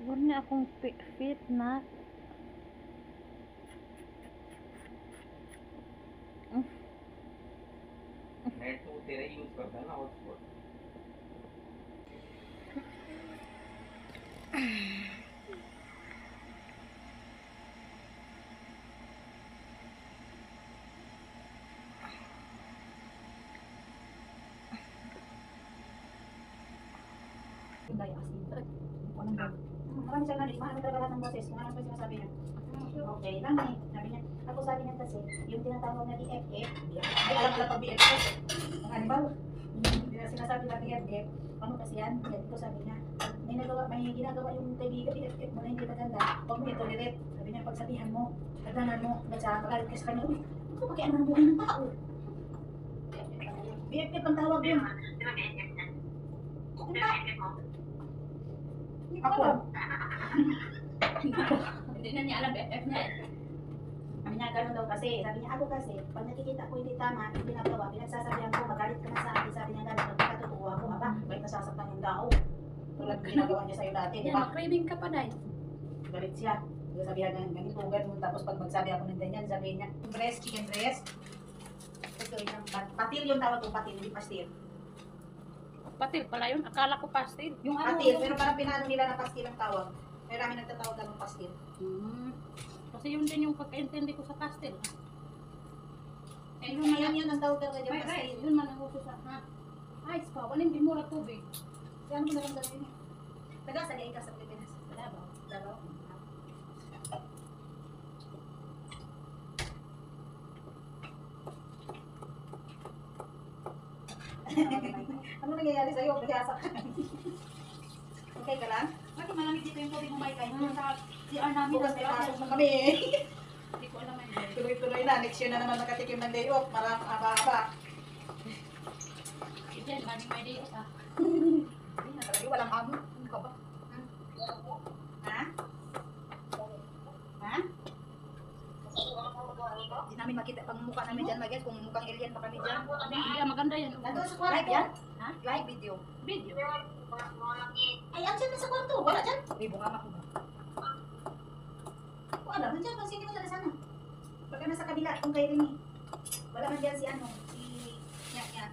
Huwag niya akong fit na. Net तो तेरा ही यूज करता है ना hotspot Gaya kasi. Walang gaya. Marami siyang narinig. Mahal talaga lahat ng boses. Kung ano pa sinasabi niya. Okay lang eh. Sabi niya. Ako sabi niya kasi, yung tinatawag na BFF, ay alam pala pag BFF. Ang animal. Sinasabi na BFF, ano kasi yan? Yan ko sabi niya. May ginagawa yung kaibigan BFF mo na hindi maganda. Huwag mo itolerate. Sabi niya, pagsabihan mo, pagdanan mo, magalit ka sa kanya. Uy, ano ba kaya ano ng buhay ng tao? BFF ang tawag yun. Kung ba? Ako. Hindi na niya alam BFF niya eh. Sabi niya, gano'n daw kasi. Sabi niya, ako kasi, pag nakikita ko hindi tama, hindi nagawa, pinagsasabihan ko, magalit ka na sa akin. Sabi niya, gano'n, nagkakatutuwa ako, aba, bakit nasasaktan yung tao? Tulad ng ginagawa niya sa'yo dati, di Yan, ba? mag-craving ka pa dahil. Galit siya. Sabihan niya, ganito, gano'n. Tapos pag magsabi ako ng ganyan, sabihin niya, breast, chicken breast. Ito yung patil yung tawag kong patil, hindi pastil. Patil pala yun. Akala ko pastil. Yung ano. Patil, pero parang pinano nila na pastil ang tawag. Pero namin nagtatawag ng pastil. Kasi yun din yung pagkaintindi ko sa pastil. Eh, yun ang tawag talaga dyan, May pastil. rice. Yun man ang uso sa ha. Ice pa. Walang di mura tubig. Yan mo na lang gawin. Taga-sagay ka sa Pilipinas. Davao. Davao. Ano nangyayari sa'yo? Pag-asa ka. Okay ka lang? Bakit malamig dito yung tubig mo may kain? Sa CR namin. Bukas may pasok na kami. Hindi ko alam yun. Tuloy-tuloy na. Next year na naman nakatikim ng day off. Marami haba-haba. Diyan, maraming may day off ah. Hindi na talaga. Walang amo. Ano ka ba? Ha? Ha? Hindi namin makita pang mukha namin dyan, guys. Kung mukhang alien pa kami dyan. Hindi maganda yan. Nandun sa kwarto. Live yan? Ha? Live video. Video. Ay, andyan na sa kwarto. Wala dyan. May bungama ko ba? Wala, nandyan. Pansinin mo sana. Baka nasa kabila, kung kayo rin eh. Wala man dyan si ano, si Nya.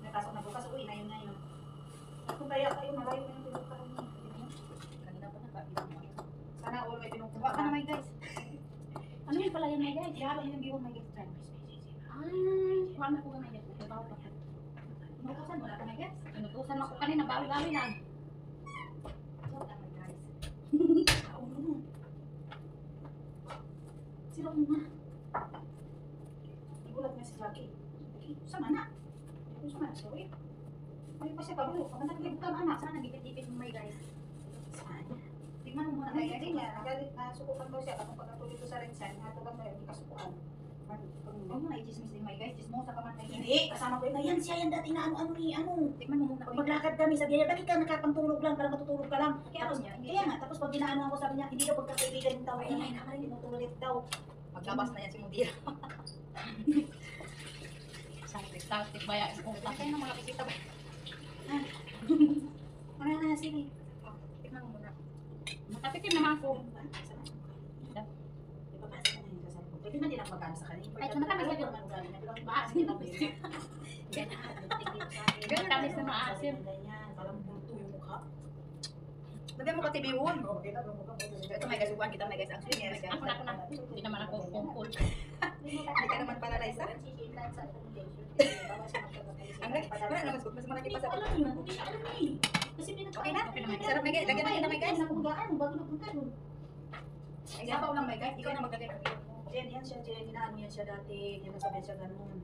Napasok na bukas, uwi na yun na yun. Kung kaya kayo, malayo na yung pinunta ko niya. Kanina pa nagpapilin mo. Sana all may pinunta Baka na may guys. Ano yun pala yan may guys? Yaro yung giwan may gift time. Ay, kuhaan na ko may guys. Trabaho pa. Inutusan mo na ito may guys. Inutusan ako kanina, bawi-bawi lang. Joke lang may guys. Kauno mo. Sila mo na. Nagulat nga si Jackie. Sama na. Sama na siya, uy. Ay pa siya kabulo. Pag naglibutan anak, sana nagipit-ipit mo may guys. Sana. Tingnan mo muna may guys. Hindi niya, nasukupan daw siya. Kapag pagkatuloy ko sa rinsan, natulang daw hindi kasukuan. Huwag mo na i-chismis din may guys. Chismosa ka man kayo. Hindi, kasama ko yun. Ayan siya, yan dati na ano ni ano. Tikman mo muna. Pag maglakad kami, sabi niya, bakit ka nakapantulog lang para matutulog ka lang? Kaya Tapos, niya, hindi kaya nga, tapos pag ginaano ako, sabi niya, hindi daw pagkakaibigan yung tao. Ay, nakarin, tinutulit daw. Maglabas na yan si Mudira. Sakit ba yan? Kung Kaya na makakikita ba? Ano na, sige. tikman mo muna. Makatikim naman ko. Pwede man din ako magkano sa kanila. Ay, matamis na yun. Maasin na ba yun? Matamis na maasim. Parang bulto yung mukha. Lagyan mo ka tibihon. Ito may gasukuan kita, may guys. Actually, may guys. Ako na. Hindi naman ako kumpul. Hindi ka naman pala Raisa. Ang wala naman, mas malaki pa sa Kasi Okay na? Okay naman. Sarap may guys. Lagyan natin na may guys. Bago napunta doon. Ay, sabaw lang may guys. Ikaw na maglagay ng Jen, yan siya, Jen. Hinaan yan siya dati. Yan nasabihan siya ganun.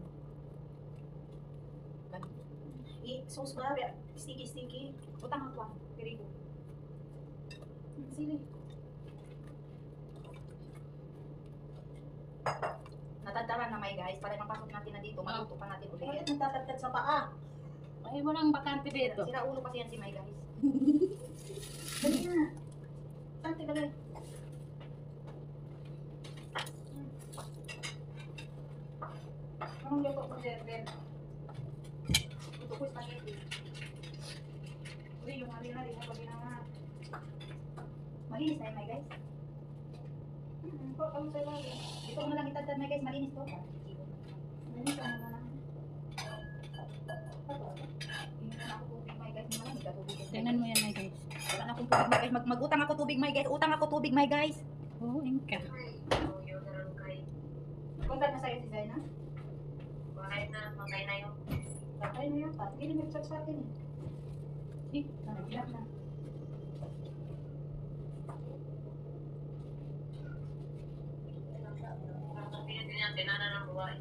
Sauce ba? Sticky. Utang ako. Pirigo. Sili. Natantaran na may guys. Para mapasok natin na dito. Maluto pa natin ulit. Bakit nagtatagtad sa paa? Ay, walang bakante dito. Sira ulo kasi yan si may guys. Dali na. Saan tigagay? Anong luto mo, Jen? Luto ko spaghetti. sabi na, di mo pa ginawa. Malinis na yun, my guys. Po, kami sa lagi. Dito ko na lang itagtad, my guys, malinis to. Malinis ka na lang. Hindi na ako tubig, my guys. Malamig ka tubig. Tingnan mo yan, my guys. Wala na akong tubig, my guys. Mag-utang ako tubig, my guys. Utang ako tubig, my guys. Oo, inka. Contact na sa'yo si Zaina. Bakit na, magkay na yung Tatay na yun. Hindi na nag-chat sa akin eh. Nag-chat na. sabihin din niya, tinana ng buhay.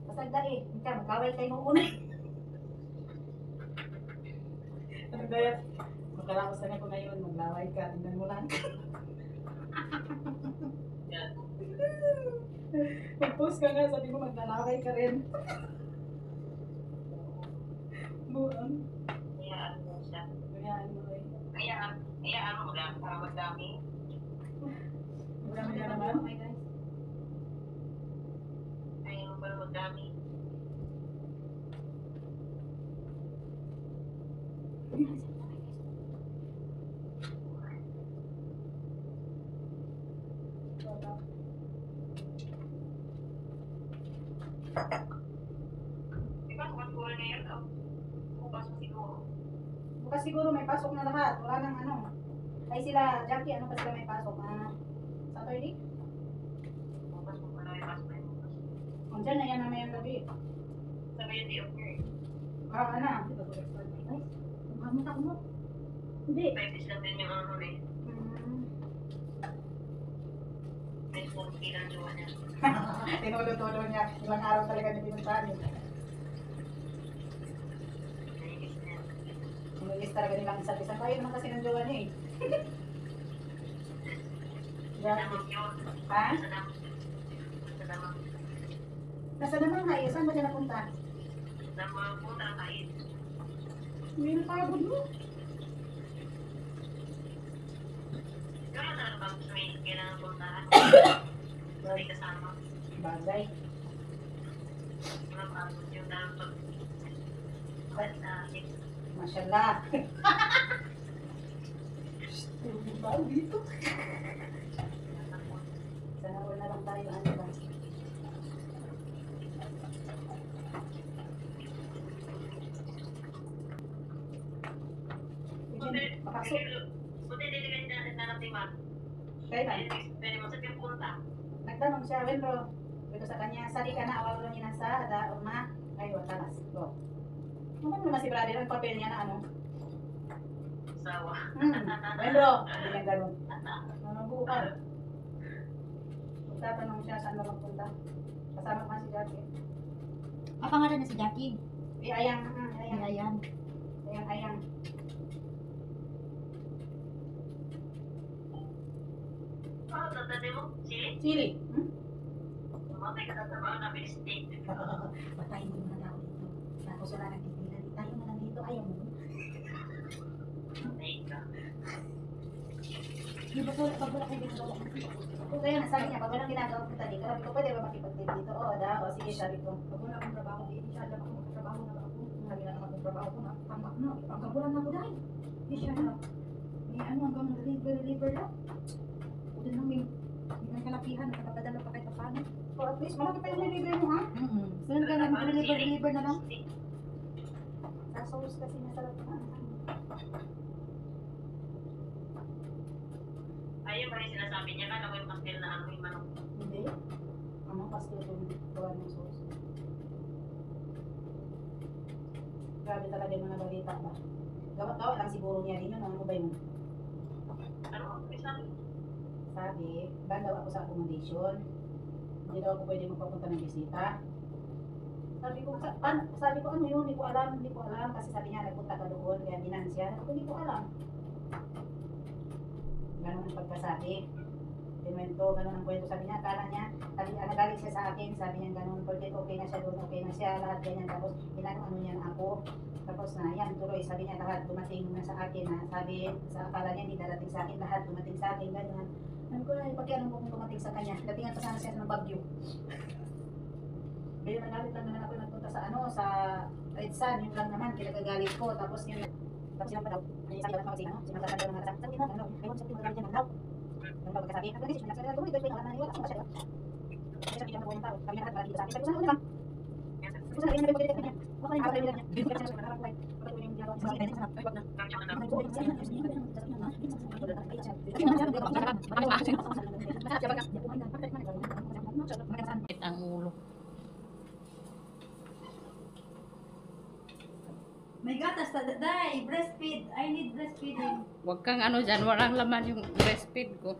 Masagda eh. Ika, magkaway kayo nung una. Ano ba yan? Makaraos na ko ngayon. Maglaway ka. Tingnan mo lang. Yan. Mag-post ka nga. Sabi mo maglalaway ka rin. Buang. Hayaan mo siya. Kayaan mo eh. Hayaan mo lang para magdami. Marami na naman. Oh my guys. Hayaan mo para magdami. Di ba, bukas buwan ngayon? O, bukas mo siguro. Bukas siguro may pasok na lahat. Wala nang ano. Ay sila, Jackie, ano pa sila may pasok? Saturday? Bukas mo pala yung pasok na yun. Diyan na yan na mayang gabi. Sabi yung day of year. Ah, na. Ay, kumamit ako mo. Hindi. 5 days lang din yung ano eh. May small kilang jowa niya. Tinulo-tulo niya. Ilang araw talaga niya pinuntahan yun. Nainis niya. Inulis talaga nilang isa't isa. Kaya naman kasi ng jowa niya eh. Damang yun. Ha? Sa damang. Sa damang. Nasa naman nga eh. Saan ba siya napunta? Damang po, tarang kahit. Hindi napagod mo. Pero talaga pag gusto may kailangan puntahan. May kasama. Bagay. Mga pagod yung tarang pag sa akin. Mashallah. Bago dito. Sana wala lang tayo. Ano ba? Papasok. Buti din natin na natin ma. Kaya Pwede mo sa punta. nagtanong siya, when bro, ito sa kanya, sali ka na, awal niya na sa, da, uma, ay, watalas, bro. Ano naman si brother, ang papel niya na ano? Sawa. When bro, hindi niya ganun. Ano, bukan. Magtatanong siya, saan ba magpunta? Kasama pa si Jackie. Ang pangalan na si Jackie. Ayang, Ayan. ayang. Oh, tatanda mo? Sili? Sili. Matay ka tatrabaho na steak. Patayin mo na daw dito. Tapos wala nang tigilan. Tayo na lang dito, ayaw mo. Matay ka. Di ba pag wala kayo ginagawa? Kung kaya nasabi niya, pag walang ginagawa punta dito, sabi ko, pwede ba makipag-date dito? Oo, o sige, sabi ko. Pag wala akong trabaho, di siya alam ako magtrabaho na ako. Sabi na naman kung trabaho ko na, tama na, pagkabulan na ako dahil. Di siya na, may ano hanggang deliver lang. O din lang may kalapihan, nakapadala pa kahit paano. So at least, malaki pa yung deliver mo, ha? Saan ka lang, deliver na lang? Sa sauce kasi masarap na. Ayun pa rin sinasabi niya, kala ko yung pastel na ano yung manok. Hindi. Ano, pastel yung gawa ng sauce. Grabe talaga yung mga balita ba? Gawa lang siguro niya rin yun. Ano ba yun? Ano? May sabi? Sabi, ban daw ako sa accommodation. Hindi daw ako pwede magpapunta ng bisita. Sabi ko, sabi ko ano yun, hindi ko alam. Kasi sabi niya, nagpunta ka doon, kaya binansya. Ako hindi ko alam. Ganun ang pagkasabi. Dimento, ganun ang kwento. Sabi niya, akala niya, nagalit siya sa akin. Sabi niya ganun, porque okay na siya doon, okay na siya, lahat ganyan. Tapos, ano niya na ako. Tapos na, yan, tuloy, sabi niya, lahat dumating na sa akin. Sabi, sa akala niya, hindi darating sa akin, lahat dumating sa akin, ganyan. Sabi ko, ay, pagkianong ko kung dumating sa kanya. Datingan pa sana siya ng bagyo. Kaya nagalit lang naman ako nagpunta sa sa Red Sun, yun lang naman, kinagagalit ko. Tapos yun, Tapos sinabi pa daw, ay sabi daw kasi ano, sinasabi daw ng mga kasama, sabi mo, ano, ayun, sabi mo, magalit yan ng daw. Ano ba pagkasabi? Ang nagsis, nagsabi daw, ito, wala na, wala sa siya. Kasi sabi daw ng tao, kami na para dito sa akin. Sabi ko, saan lang? Sabi ko, saan lang, pagkalit niya. Baka yung pagkalit niya. Bigyan ko siya sa harap ko. Pagkalit yung ginagawa sa akin. Ay, wag na. Ang ulo. May gatas pa, day, breastfeed. I need breastfeeding. Huwag kang ano dyan, walang laman yung breastfeed ko.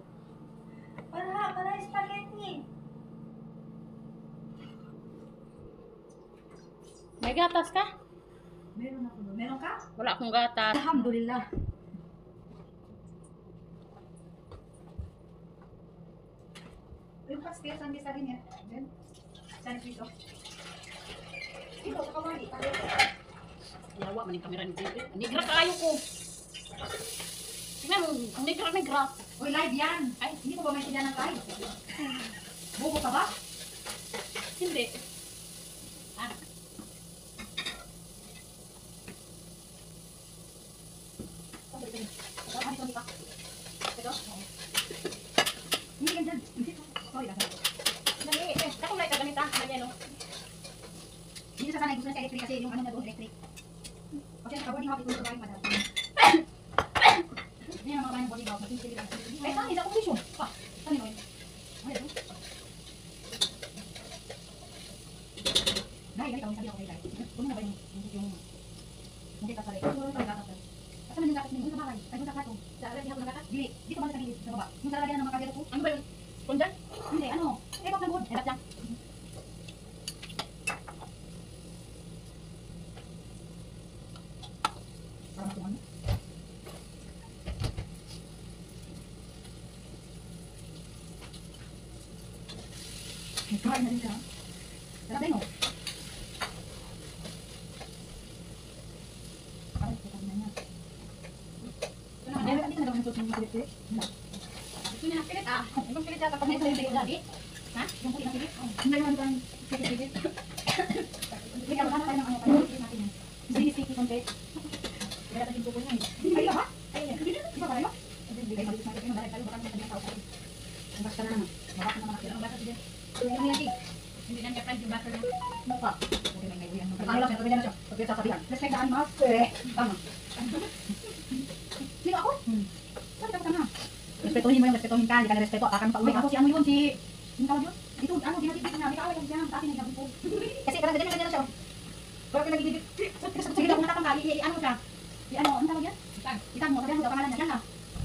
Para spaghetti. May gatas ka? Meron ako. Meron ka? Wala akong gatas. Alhamdulillah. Yung pastel, saan bisa rin yan? Diyan. Saan dito? Dito, sa kawali. Yawa man yung kamera ni Bibi. Nigra kayo ko. Tingnan mo, ang nigra. Uy, live yan. Ay, hindi ko ba may siya ng live? Bobo ka ba? Hindi. Ah, Hindi yan dyan. Sorry lang. dali. Katulay ka ganita. Ganyan, no? Hindi na sanay. Gusto na sa electric kasi yung ano na doon, electric. Kasi sa body hop, ito yung madal. Hindi na mga body hop. Ay, saan? Hindi ako vision. Pa, saan yun? Ano yun? Dahil, ganito. Sabi ako kay Dahil. Kung na ba yung hindi ka sa rin. Kung na gatas. At saan yung gatas ninyo? Sa bahay. Ay, sa plato. Sa alay, hapon ng gatas? Dili. Dito ba sa gilid? Sa baba. Yung sa lalagyan ng mga kagero ko? Ano ba yun? Kundyan? Hindi, ano? Ebok ng wood. Ebak lang. Para matuman. Nagkain na rin siya. Sarap din, oh. Parang ito na niya. Dito na daw ng sauce ng kulit-kulit. Gusto niya napilit ah. Ibang pilit yata pag Ano may ito yung pilit. lagi? Ha? Yung kulit na pilit? Hindi naman parang pilit-pilit. Wait, ano tayo ng ano tayo? Pilit natin yan. Sticky konti. Kaya natin tukoy na eh. Ay, ba? Ay, iba ba kayo? Hindi kayo maliit natin. Dahil tayo baka naman sabihin tao tayo. Ang basta na naman. Mabaka naman ako. Ang basta din. Ano yan, Tig? Hindi na niya friend yung butter niya. Ano pa? Okay, may kaibigan. Ano lang siya? Sabi niya na siya. Sabi niya sasabihan. Respect the animals. Tama. Sino ako? Sabi ka na. Respetuhin mo yung respetuhin ka. Hindi ka na-respeto. Atakan pa uwi. Ako si ano yun? Si... Yung tawag yun? Ito, ano, dinatibig na. Hindi ka away lang dyan. Sa akin, nagabing po. Kasi parang ganyan na siya. Pero pinagigigit. Sige daw, kung natatanggal, ano siya? Ano tawag yan? Itag mo. Sabihan mo daw pangalan niya. Yan ha.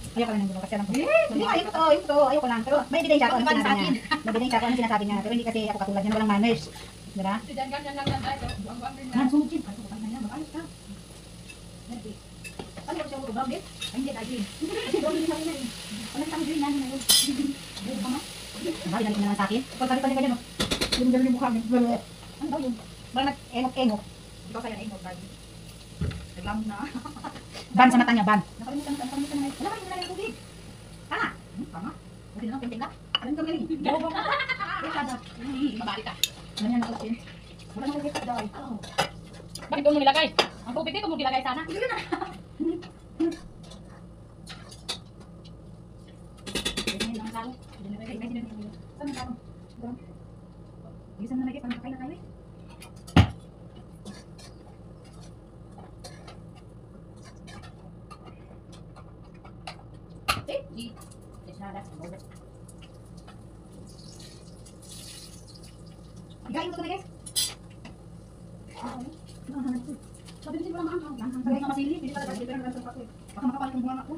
Ayoko lang ng gulo kasi alam ko. Hindi nga, yung totoo. Ayoko lang. Pero may ebidensya ako ano sinasabi niya. May ebidensya ako ano sinasabi niya. Pero hindi kasi ako katulad niya. Walang manners. Diba? Si Jan ganyan lang yan dahil buang-buang din na. Yan, sunod din. Ano ko pa na ayos ka. Nerdy. Ano ko siya mo brown din? Ay, hindi dahil. Kasi brown din namin yan. Wala kang green na yun. Brown pa nga. Bakit dali ko naman sa akin? Pag sabi pa niya ganyan, no? Yung gano'n yung mukha niya. Ano daw yun? Parang nag-enok-enok. Ikaw kaya na-enok, Barbie. Naglamog na. Ban sa mata niya, ban. Nakalimutan na. Wala kayo nalagay ng tubig. Tama. Tama. Buti na lang, kunting ka. Alam ka galing. Gawag ka. Rekada. Mabalik ka. Ganyan ako sin. Wala nang rekad daw. Bakit doon mo nilagay? Ang tubig dito mo nilagay sana. Yun na. Ganyan lang ang tao. Saan ang tao? Doon. Bilisan na lagi, parang kakain na tayo eh. Higain ko na guys. Sabi ko lang maanghang. Sabi nga masili. Hindi talaga. Hindi talaga. Baka makapalit ng buwan ako.